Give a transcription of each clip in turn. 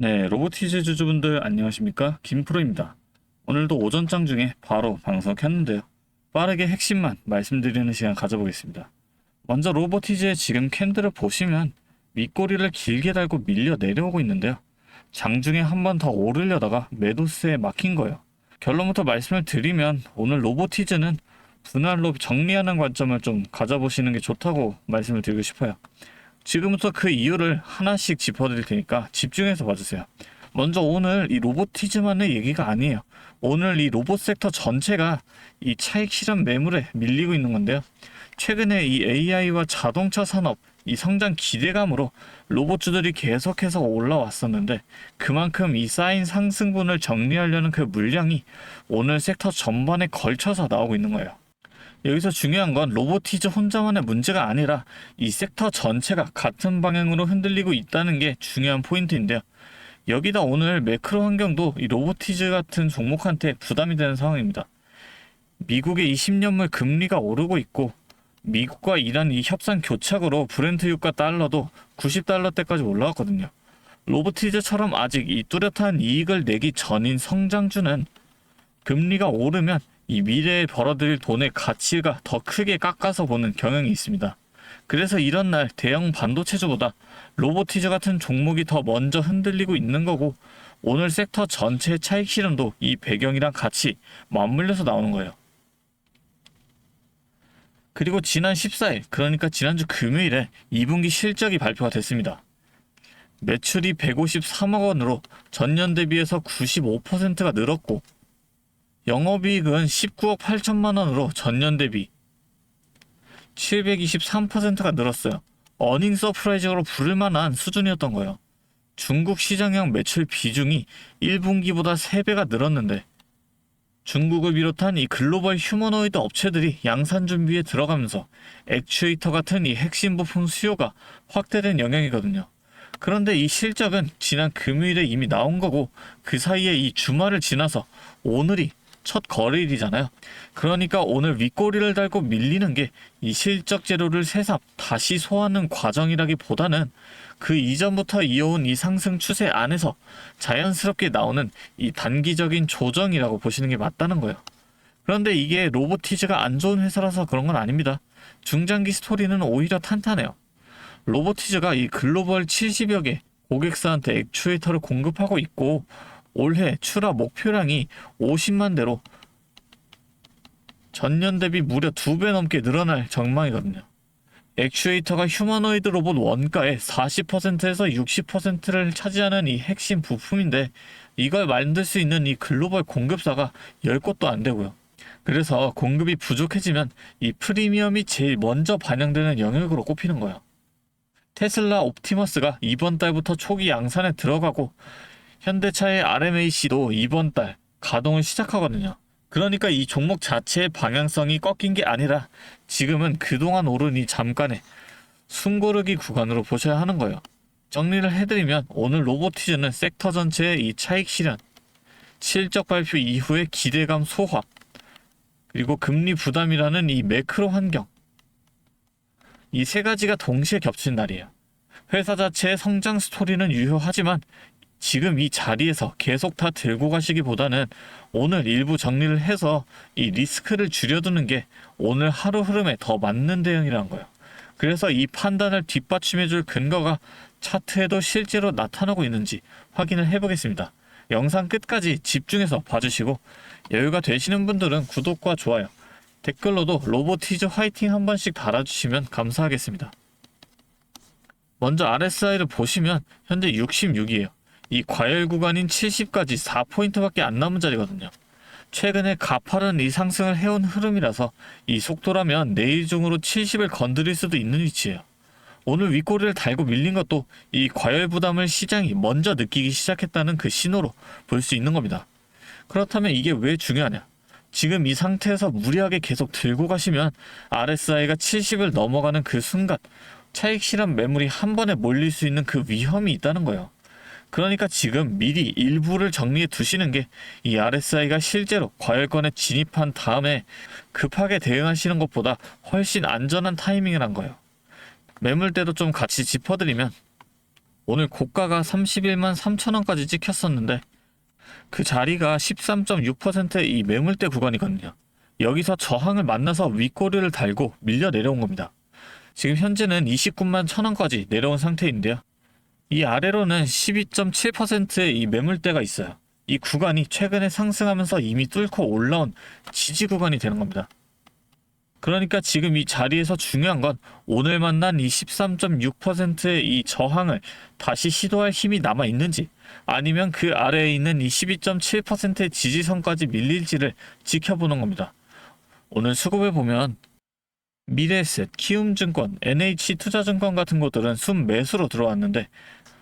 네, 로보티즈 주주분들 안녕하십니까? 김프로입니다. 오늘도 오전장 중에 바로 방송 켰는데요. 빠르게 핵심만 말씀드리는 시간 가져보겠습니다. 먼저 로보티즈의 지금 캔들을 보시면 윗꼬리를 길게 달고 밀려 내려오고 있는데요. 장중에 한 번 더 오르려다가 매도세에 막힌 거예요. 결론부터 말씀을 드리면 오늘 로보티즈는 분할로 정리하는 관점을 좀 가져보시는 게 좋다고 말씀을 드리고 싶어요. 지금부터 그 이유를 하나씩 짚어드릴 테니까 집중해서 봐주세요. 먼저 오늘 이 로보티즈만의 얘기가 아니에요. 오늘 이 로봇 섹터 전체가 이 차익 실현 매물에 밀리고 있는 건데요. 최근에 이 AI와 자동차 산업 이 성장 기대감으로 로봇주들이 계속해서 올라왔었는데 그만큼 이 쌓인 상승분을 정리하려는 그 물량이 오늘 섹터 전반에 걸쳐서 나오고 있는 거예요. 여기서 중요한 건 로보티즈 혼자만의 문제가 아니라 이 섹터 전체가 같은 방향으로 흔들리고 있다는 게 중요한 포인트인데요. 여기다 오늘 매크로 환경도 이 로보티즈 같은 종목한테 부담이 되는 상황입니다. 미국의 20년물 금리가 오르고 있고 미국과 이란 이 협상 교착으로 브렌트 유가 달러도 90달러대까지 올라왔거든요. 로보티즈처럼 아직 이 뚜렷한 이익을 내기 전인 성장주는 금리가 오르면 이 미래에 벌어들일 돈의 가치가 더 크게 깎아서 보는 경향이 있습니다. 그래서 이런 날 대형 반도체주보다 로보티즈 같은 종목이 더 먼저 흔들리고 있는 거고 오늘 섹터 전체의 차익 실현도 이 배경이랑 같이 맞물려서 나오는 거예요. 그리고 지난 14일 그러니까 지난주 금요일에 2분기 실적이 발표가 됐습니다. 매출이 153억 원으로 전년 대비해서 95%가 늘었고 영업이익은 19억 8천만 원으로 전년 대비 723%가 늘었어요. 어닝 서프라이즈로 부를 만한 수준이었던 거예요. 중국 시장형 매출 비중이 1분기보다 3배가 늘었는데 중국을 비롯한 이 글로벌 휴머노이드 업체들이 양산 준비에 들어가면서 액추에이터 같은 이 핵심 부품 수요가 확대된 영향이거든요. 그런데 이 실적은 지난 금요일에 이미 나온 거고 그 사이에 이 주말을 지나서 오늘이 첫 거래일이잖아요. 그러니까 오늘 윗꼬리를 달고 밀리는 게 이 실적 재료를 새삼 다시 소화하는 과정이라기보다는 그 이전부터 이어온 이 상승 추세 안에서 자연스럽게 나오는 이 단기적인 조정이라고 보시는 게 맞다는 거예요. 그런데 이게 로보티즈가 안 좋은 회사라서 그런 건 아닙니다. 중장기 스토리는 오히려 탄탄해요. 로보티즈가 이 글로벌 70여 개 고객사한테 액추에이터를 공급하고 있고 올해 출하 목표량이 50만 대로 전년 대비 무려 2배 넘게 늘어날 전망이거든요. 액추에이터가 휴머노이드 로봇 원가의 40%에서 60%를 차지하는 이 핵심 부품인데 이걸 만들 수 있는 이 글로벌 공급사가 10곳도 안 되고요. 그래서 공급이 부족해지면 이 프리미엄이 제일 먼저 반영되는 영역으로 꼽히는 거예요. 테슬라 옵티머스가 이번 달부터 초기 양산에 들어가고 현대차의 RMAC도 이번 달 가동을 시작하거든요. 그러니까 이 종목 자체의 방향성이 꺾인 게 아니라 지금은 그동안 오른 이 잠깐의 숨고르기 구간으로 보셔야 하는 거예요. 정리를 해드리면 오늘 로보티즈는 섹터 전체의 이 차익 실현, 실적 발표 이후의 기대감 소화, 그리고 금리 부담이라는 이 매크로 환경, 이 세 가지가 동시에 겹친 날이에요. 회사 자체의 성장 스토리는 유효하지만 지금 이 자리에서 계속 다 들고 가시기보다는 오늘 일부 정리를 해서 이 리스크를 줄여두는 게 오늘 하루 흐름에 더 맞는 대응이라는 거예요. 그래서 이 판단을 뒷받침해줄 근거가 차트에도 실제로 나타나고 있는지 확인을 해보겠습니다. 영상 끝까지 집중해서 봐주시고 여유가 되시는 분들은 구독과 좋아요, 댓글로도 로보티즈 화이팅 한 번씩 달아주시면 감사하겠습니다. 먼저 RSI를 보시면 현재 66이에요. 이 과열 구간인 70까지 4포인트밖에 안 남은 자리거든요. 최근에 가파른 이 상승을 해온 흐름이라서 이 속도라면 내일 중으로 70을 건드릴 수도 있는 위치예요. 오늘 윗꼬리를 달고 밀린 것도 이 과열 부담을 시장이 먼저 느끼기 시작했다는 그 신호로 볼 수 있는 겁니다. 그렇다면 이게 왜 중요하냐? 지금 이 상태에서 무리하게 계속 들고 가시면 RSI가 70을 넘어가는 그 순간 차익 실현 매물이 한 번에 몰릴 수 있는 그 위험이 있다는 거예요. 그러니까 지금 미리 일부를 정리해 두시는 게 이 RSI가 실제로 과열권에 진입한 다음에 급하게 대응하시는 것보다 훨씬 안전한 타이밍이란 거예요. 매물대도 좀 같이 짚어드리면 오늘 고가가 31만 3천원까지 찍혔었는데 그 자리가 13.6%의 이 매물대 구간이거든요. 여기서 저항을 만나서 윗꼬리를 달고 밀려 내려온 겁니다. 지금 현재는 29만 1천원까지 내려온 상태인데요. 이 아래로는 12.7%의 이 매물대가 있어요. 이 구간이 최근에 상승하면서 이미 뚫고 올라온 지지 구간이 되는 겁니다. 그러니까 지금 이 자리에서 중요한 건 오늘 만난 이 13.6%의 이 저항을 다시 시도할 힘이 남아 있는지, 아니면 그 아래에 있는 이 12.7%의 지지선까지 밀릴지를 지켜보는 겁니다. 오늘 수급을 보면 미래에셋, 키움증권, NH투자증권 같은 곳들은 순매수로 들어왔는데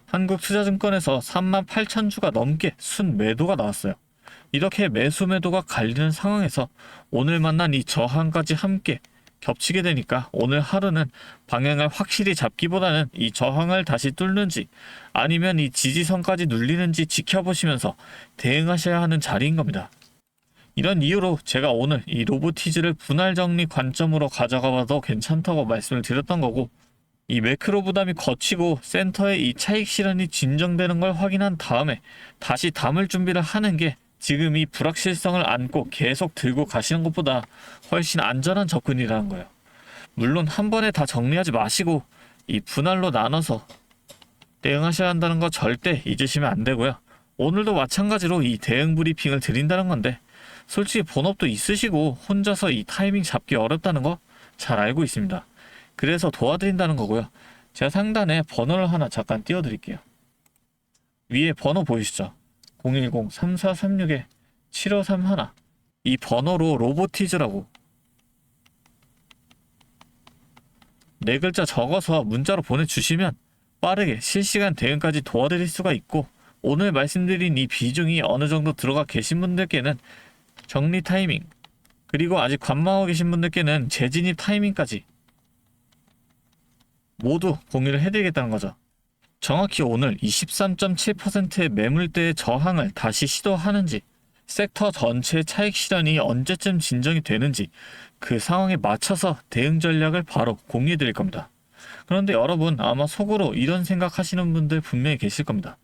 한국투자증권에서 38,000주가 넘게 순매도가 나왔어요. 이렇게 매수 매도가 갈리는 상황에서 오늘 만난 이 저항까지 함께 겹치게 되니까 오늘 하루는 방향을 확실히 잡기보다는 이 저항을 다시 뚫는지 아니면 이 지지선까지 눌리는지 지켜보시면서 대응하셔야 하는 자리인 겁니다. 이런 이유로 제가 오늘 이 로보티즈를 분할 정리 관점으로 가져가 봐도 괜찮다고 말씀을 드렸던 거고, 이 매크로 부담이 거치고 센터의 이 차익 실현이 진정되는 걸 확인한 다음에 다시 담을 준비를 하는 게 지금 이 불확실성을 안고 계속 들고 가시는 것보다 훨씬 안전한 접근이라는 거예요. 물론 한 번에 다 정리하지 마시고 이 분할로 나눠서 대응하셔야 한다는 거 절대 잊으시면 안 되고요. 오늘도 마찬가지로 이 대응 브리핑을 드린다는 건데, 솔직히 본업도 있으시고 혼자서 이 타이밍 잡기 어렵다는 거 잘 알고 있습니다. 그래서 도와드린다는 거고요. 제가 상단에 번호를 하나 잠깐 띄워드릴게요. 위에 번호 보이시죠? 010-3436-7531. 이 번호로 로보티즈라고 4글자 적어서 문자로 보내주시면 빠르게 실시간 대응까지 도와드릴 수가 있고, 오늘 말씀드린 이 비중이 어느 정도 들어가 계신 분들께는 정리 타이밍, 그리고 아직 관망하고 계신 분들께는 재진입 타이밍까지 모두 공유를 해드리겠다는 거죠. 정확히 오늘 23.7%의 매물대의 저항을 다시 시도하는지, 섹터 전체 차익 실현이 언제쯤 진정이 되는지 그 상황에 맞춰서 대응 전략을 바로 공유해 드릴 겁니다. 그런데 여러분 아마 속으로 이런 생각하시는 분들 분명히 계실 겁니다.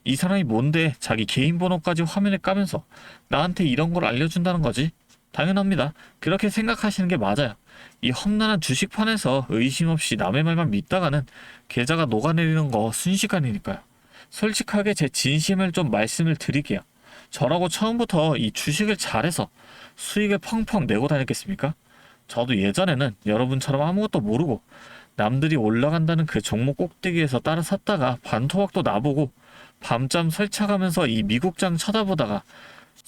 이 사람이 뭔데 자기 개인 번호까지 화면에 까면서 나한테 이런 걸 알려준다는 거지? 당연합니다. 그렇게 생각하시는 게 맞아요. 이 험난한 주식판에서 의심 없이 남의 말만 믿다가는 계좌가 녹아내리는 거 순식간이니까요. 솔직하게 제 진심을 좀 말씀을 드릴게요. 저라고 처음부터 이 주식을 잘해서 수익을 펑펑 내고 다녔겠습니까? 저도 예전에는 여러분처럼 아무것도 모르고 남들이 올라간다는 그 종목 꼭대기에서 따라 샀다가 반토막도 나보고 밤잠 설쳐가면서 이 미국장 쳐다보다가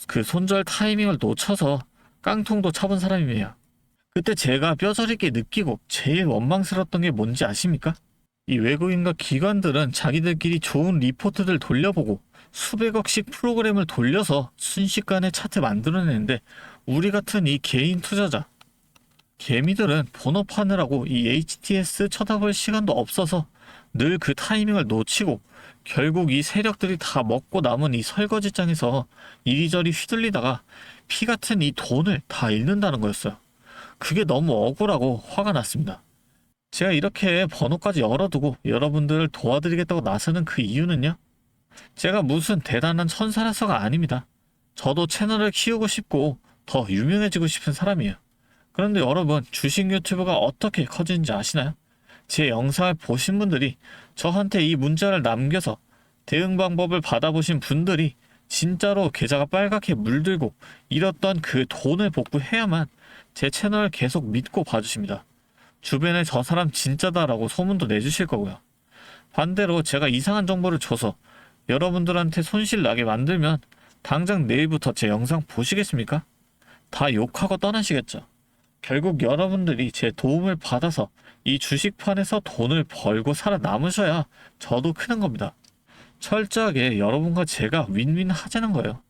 그 손절 타이밍을 놓쳐서 깡통도 쳐본 사람이에요. 그때 제가 뼈저리게 느끼고 제일 원망스러웠던 게 뭔지 아십니까? 이 외국인과 기관들은 자기들끼리 좋은 리포트들 돌려보고 수백억씩 프로그램을 돌려서 순식간에 차트 만들어내는데, 우리 같은 이 개인 투자자 개미들은 본업하느라고 이 HTS 쳐다볼 시간도 없어서 늘 그 타이밍을 놓치고 결국 이 세력들이 다 먹고 남은 이 설거지장에서 이리저리 휘둘리다가 피 같은 이 돈을 다 잃는다는 거였어요. 그게 너무 억울하고 화가 났습니다. 제가 이렇게 번호까지 열어두고 여러분들을 도와드리겠다고 나서는 그 이유는요, 제가 무슨 대단한 천사라서가 아닙니다. 저도 채널을 키우고 싶고 더 유명해지고 싶은 사람이에요. 그런데 여러분, 주식 유튜브가 어떻게 커지는지 아시나요? 제 영상을 보신 분들이 저한테 이 문자를 남겨서 대응 방법을 받아보신 분들이 진짜로 계좌가 빨갛게 물들고 잃었던 그 돈을 복구해야만 제 채널을 계속 믿고 봐주십니다. 주변에 저 사람 진짜다라고 소문도 내주실 거고요. 반대로 제가 이상한 정보를 줘서 여러분들한테 손실 나게 만들면 당장 내일부터 제 영상 보시겠습니까? 다 욕하고 떠나시겠죠. 결국 여러분들이 제 도움을 받아서 이 주식판에서 돈을 벌고 살아남으셔야 저도 크는 겁니다. 철저하게 여러분과 제가 윈윈 하자는 거예요.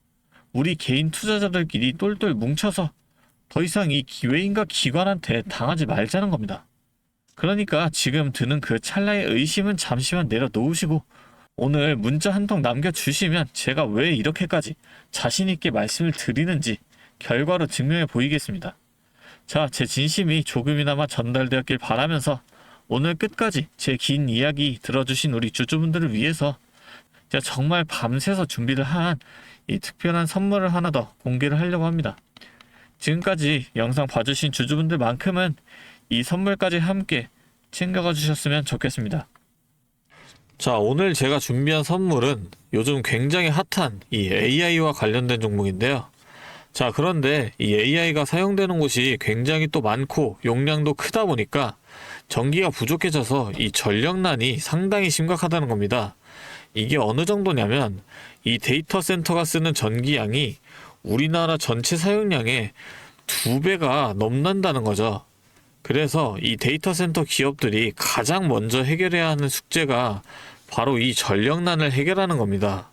우리 개인 투자자들끼리 똘똘 뭉쳐서 더 이상 이 기회인과 기관한테 당하지 말자는 겁니다. 그러니까 지금 드는 그 찰나의 의심은 잠시만 내려놓으시고 오늘 문자 한 통 남겨주시면 제가 왜 이렇게까지 자신있게 말씀을 드리는지 결과로 증명해 보이겠습니다. 자, 제 진심이 조금이나마 전달되었길 바라면서 오늘 끝까지 제 긴 이야기 들어주신 우리 주주분들을 위해서 제가 정말 밤새서 준비를 한 이 특별한 선물을 하나 더 공개를 하려고 합니다. 지금까지 영상 봐주신 주주분들만큼은 이 선물까지 함께 챙겨가 주셨으면 좋겠습니다. 자, 오늘 제가 준비한 선물은 요즘 굉장히 핫한 이 AI와 관련된 종목인데요. 자, 그런데 이 AI가 사용되는 곳이 굉장히 또 많고 용량도 크다 보니까 전기가 부족해져서 이 전력난이 상당히 심각하다는 겁니다. 이게 어느 정도냐면 이 데이터 센터가 쓰는 전기량이 우리나라 전체 사용량의 2배가 넘는다는 거죠. 그래서 이 데이터 센터 기업들이 가장 먼저 해결해야 하는 숙제가 바로 이 전력난을 해결하는 겁니다.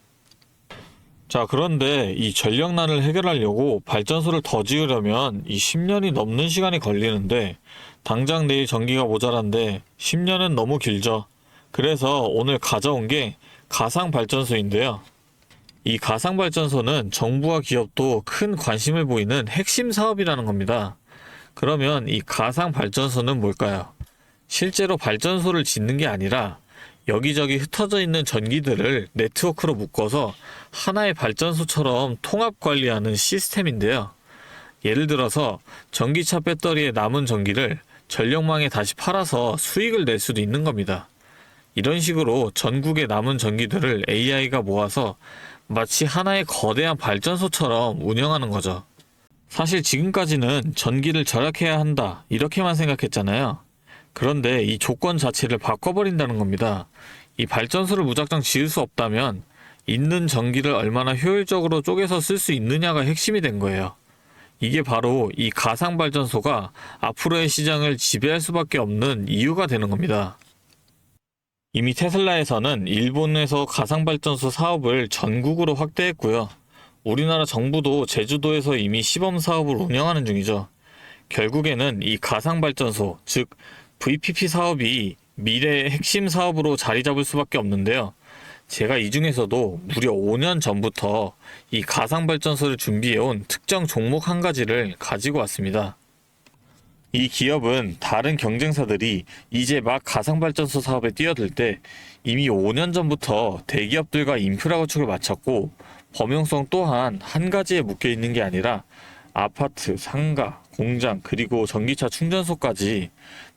자, 그런데 이 전력난을 해결하려고 발전소를 더 지으려면 이 10년이 넘는 시간이 걸리는데 당장 내일 전기가 모자란데 10년은 너무 길죠. 그래서 오늘 가져온 게 가상발전소인데요. 이 가상발전소는 정부와 기업도 큰 관심을 보이는 핵심 사업이라는 겁니다. 그러면 이 가상발전소는 뭘까요? 실제로 발전소를 짓는 게 아니라 여기저기 흩어져 있는 전기들을 네트워크로 묶어서 하나의 발전소처럼 통합 관리하는 시스템인데요. 예를 들어서 전기차 배터리에 남은 전기를 전력망에 다시 팔아서 수익을 낼 수도 있는 겁니다. 이런 식으로 전국의 남은 전기들을 AI가 모아서 마치 하나의 거대한 발전소처럼 운영하는 거죠. 사실 지금까지는 전기를 절약해야 한다 이렇게만 생각했잖아요. 그런데 이 조건 자체를 바꿔버린다는 겁니다. 이 발전소를 무작정 지을 수 없다면 있는 전기를 얼마나 효율적으로 쪼개서 쓸 수 있느냐가 핵심이 된 거예요. 이게 바로 이 가상발전소가 앞으로의 시장을 지배할 수밖에 없는 이유가 되는 겁니다. 이미 테슬라에서는 일본에서 가상발전소 사업을 전국으로 확대했고요. 우리나라 정부도 제주도에서 이미 시범 사업을 운영하는 중이죠. 결국에는 이 가상발전소, 즉 VPP 사업이 미래의 핵심 사업으로 자리 잡을 수밖에 없는데요. 제가 이 중에서도 무려 5년 전부터 이 가상발전소를 준비해온 특정 종목 한 가지를 가지고 왔습니다. 이 기업은 다른 경쟁사들이 이제 막 가상발전소 사업에 뛰어들 때 이미 5년 전부터 대기업들과 인프라 구축을 마쳤고 범용성 또한 한 가지에 묶여 있는 게 아니라 아파트, 상가, 공장, 그리고 전기차 충전소까지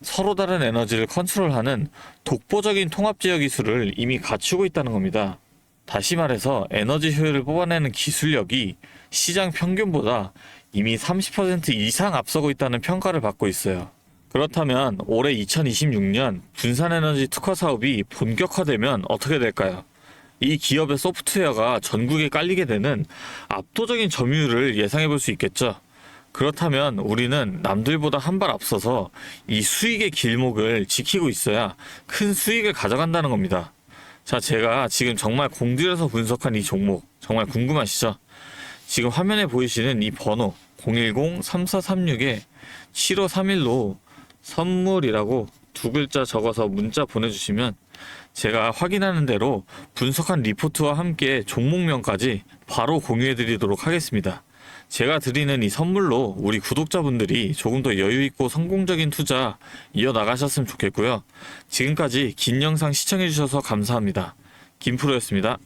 서로 다른 에너지를 컨트롤하는 독보적인 통합제어 기술을 이미 갖추고 있다는 겁니다. 다시 말해서 에너지 효율을 뽑아내는 기술력이 시장 평균보다 이미 30% 이상 앞서고 있다는 평가를 받고 있어요. 그렇다면 올해 2026년 분산에너지 특화 사업이 본격화되면 어떻게 될까요? 이 기업의 소프트웨어가 전국에 깔리게 되는 압도적인 점유율을 예상해 볼 수 있겠죠. 그렇다면 우리는 남들보다 한 발 앞서서 이 수익의 길목을 지키고 있어야 큰 수익을 가져간다는 겁니다. 자, 제가 지금 정말 공들여서 분석한 이 종목 정말 궁금하시죠? 지금 화면에 보이시는 이 번호 010-3436-7531로 선물이라고 두 글자 적어서 문자 보내주시면 제가 확인하는 대로 분석한 리포트와 함께 종목명까지 바로 공유해드리도록 하겠습니다. 제가 드리는 이 선물로 우리 구독자분들이 조금 더 여유있고 성공적인 투자 이어나가셨으면 좋겠고요. 지금까지 긴 영상 시청해주셔서 감사합니다. 김프로였습니다.